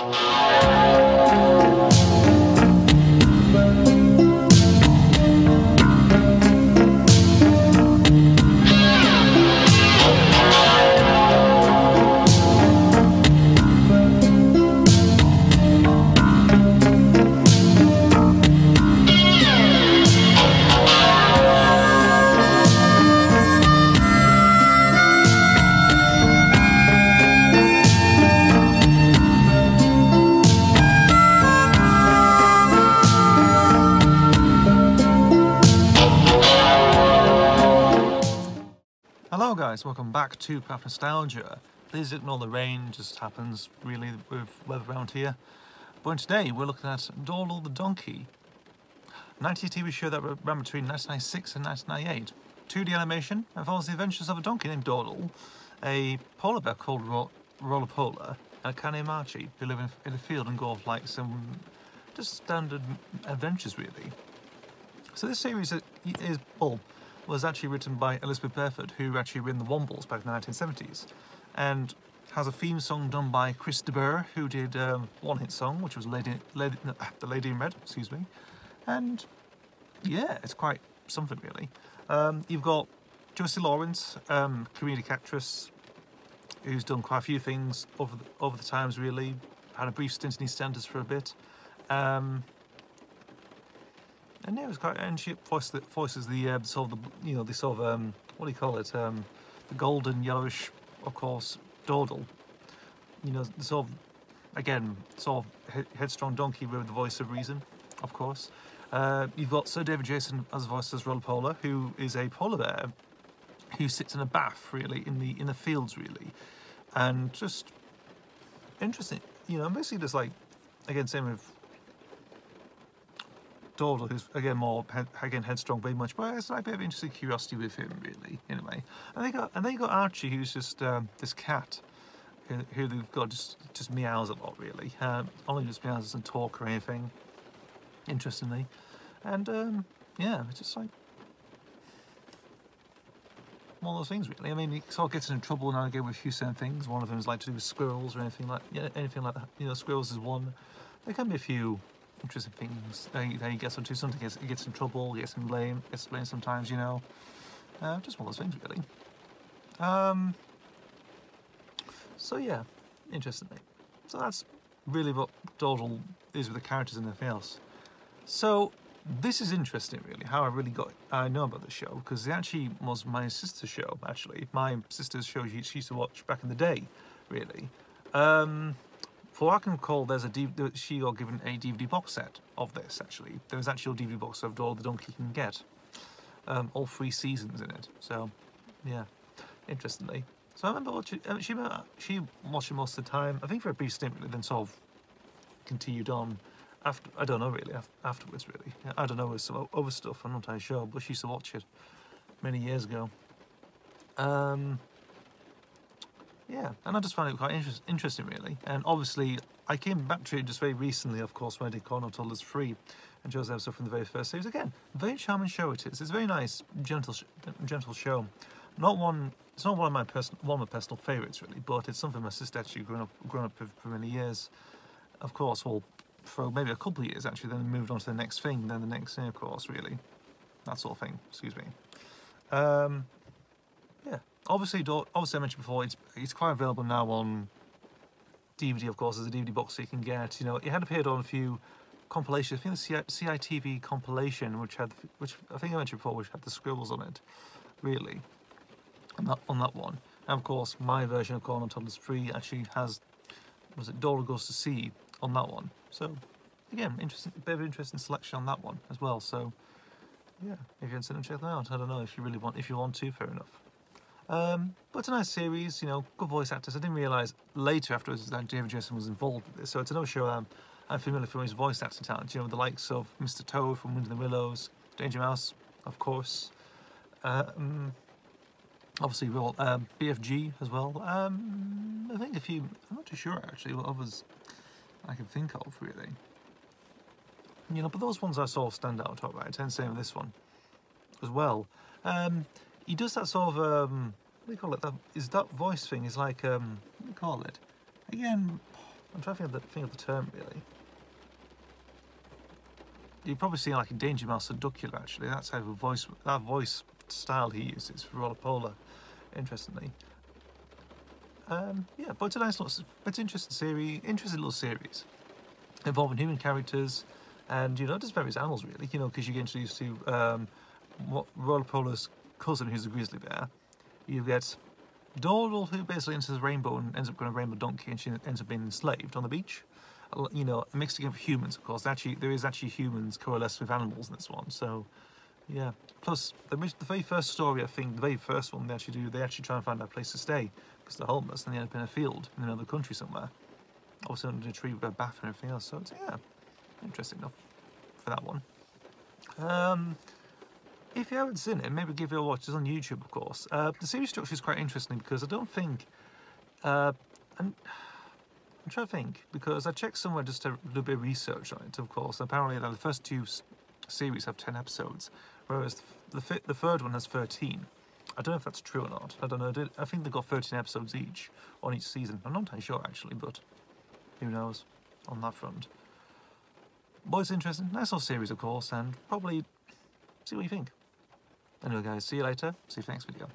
Hello guys, welcome back to Path Nostalgia. Please ignore the rain, just happens really with weather around here. But today we're looking at Dawdle the donkey, a 90s TV show that ran between 1996 and 1998. 2D animation and follows the adventures of a donkey named Dawdle, a polar bear called Roller Polar, and a canine Marchie who live in a field and go off like some just standard adventures really. So this series was actually written by Elizabeth Burford, who actually written the Wombles back in the 1970s, and has a theme song done by Chris de Burgh, who did one hit song, which was The Lady in Red, excuse me, and yeah, it's quite something really. You've got Josie Lawrence, comedic actress, who's done quite a few things over the times really, had a brief stint in EastEnders for a bit. And yeah, it was quite, and she voices the sort of what do you call it? The golden yellowish, of course, Dawdle. You know, the sort of, again, sort of headstrong donkey with the voice of reason, of course. You've got Sir David Jason as voiced as Roller Polar, who is a polar bear who sits in a bath really in the fields really, and just interesting. You know, basically just like, again, same with Dawdle, who's again more headstrong, very much, but it's like a bit of interesting curiosity with him, really. Anyway, and then you got Archie, who's just this cat who they've got just meows a lot, really. Only just meows, doesn't talk or anything. Interestingly, and yeah, it's just like one of those things, really. I mean, he sort of gets into trouble now and again with a few certain things. One of them is like to do with squirrels or anything like that. You know, squirrels is one. There can be a few interesting things that he gets into. Sometimes he gets in trouble, gets blamed sometimes, you know. Just one of those things, really. So yeah, interestingly. So that's really what Dawdle is with the characters and everything else. So this is interesting, really, how I know about the show, because it actually was my sister's show, actually. My sister's show she used to watch back in the day, really. For what I can recall, she got given a DVD box set of this, actually. There was actually a DVD box of Dawdle the Donkey you can get. All 3 seasons in it. So, yeah, interestingly. So I remember she watched it most of the time, I think for a brief stint, really, then sort of continued on after, I don't know, really, afterwards, really. I don't know, it was some other stuff, I'm not entirely sure, but she used to watch it many years ago. Yeah, and I just found it quite interesting, really. And obviously, I came back to it just very recently, of course, when I did Corner Told Us Free, and chose episode from the very first series. Again, very charming show it is. It's a very nice, gentle show. It's not one of my personal favourites, really, but it's something my sister actually grown up with for many years. Of course, well, for maybe a couple of years actually, then moved on to the next thing, then the next thing, of course, really, that sort of thing. Excuse me. Yeah. Obviously I mentioned before, it's quite available now on DVD, of course. There's a DVD box that you can get. You know, it had appeared on a few compilations. I think the CITV compilation, which I think I mentioned before, which had the scribbles on it, really, on that one. And of course, my version of Corner Toddlers Free actually has, Dawdle Goes to Sea on that one. So again, bit of interesting selection on that one as well. So yeah, if you can sit and check that out, I don't know if you want to, fair enough. But it's a nice series, you know, good voice actors. I didn't realise later afterwards that David Jason was involved with this, so it's another show I'm familiar from his voice acting talent, you know, the likes of Mr. Toad from Wind in the Willows, Danger Mouse, of course, obviously BFG as well, I think I'm not too sure actually what others I can think of, really. You know, but those ones I sort of stand out, alright, and same with this one as well. He does that sort of, what do you call it? That voice thing is like, what do you call it? Again, I'm trying to think of the term really. You've probably seen like a Danger Mouse seducula actually. That's how that voice style he uses for Rollerpola, interestingly. Yeah, but it's a nice little, it's interesting little series involving human characters, and just various animals really. Because you get introduced to what Rollerpola's cousin, who's a grizzly bear. You get Dawdle, who basically enters the rainbow and ends up going a rainbow donkey, and she ends up being enslaved on the beach. A mixing of humans, of course. There is actually humans coalesced with animals in this one, so yeah. Plus, the very first story, I think, the very first one they actually try and find a place to stay because they're homeless, and they end up in a field in another country somewhere. Also under a tree with a bath and everything else. So it's, yeah, interesting enough for that one. If you haven't seen it, maybe give it a watch. It's on YouTube, of course. The series structure is quite interesting because I don't think. I'm trying to think because I checked somewhere just to do a bit of research on it. Of course, apparently the first two series have 10 episodes, whereas the third one has 13. I don't know if that's true or not. I don't know. I think they've got 13 episodes each on each season. I'm not entirely sure actually, but who knows on that front. But it's interesting. Nice little series, of course, and probably see what you think. Anyway, guys, see you later. See you for the next video.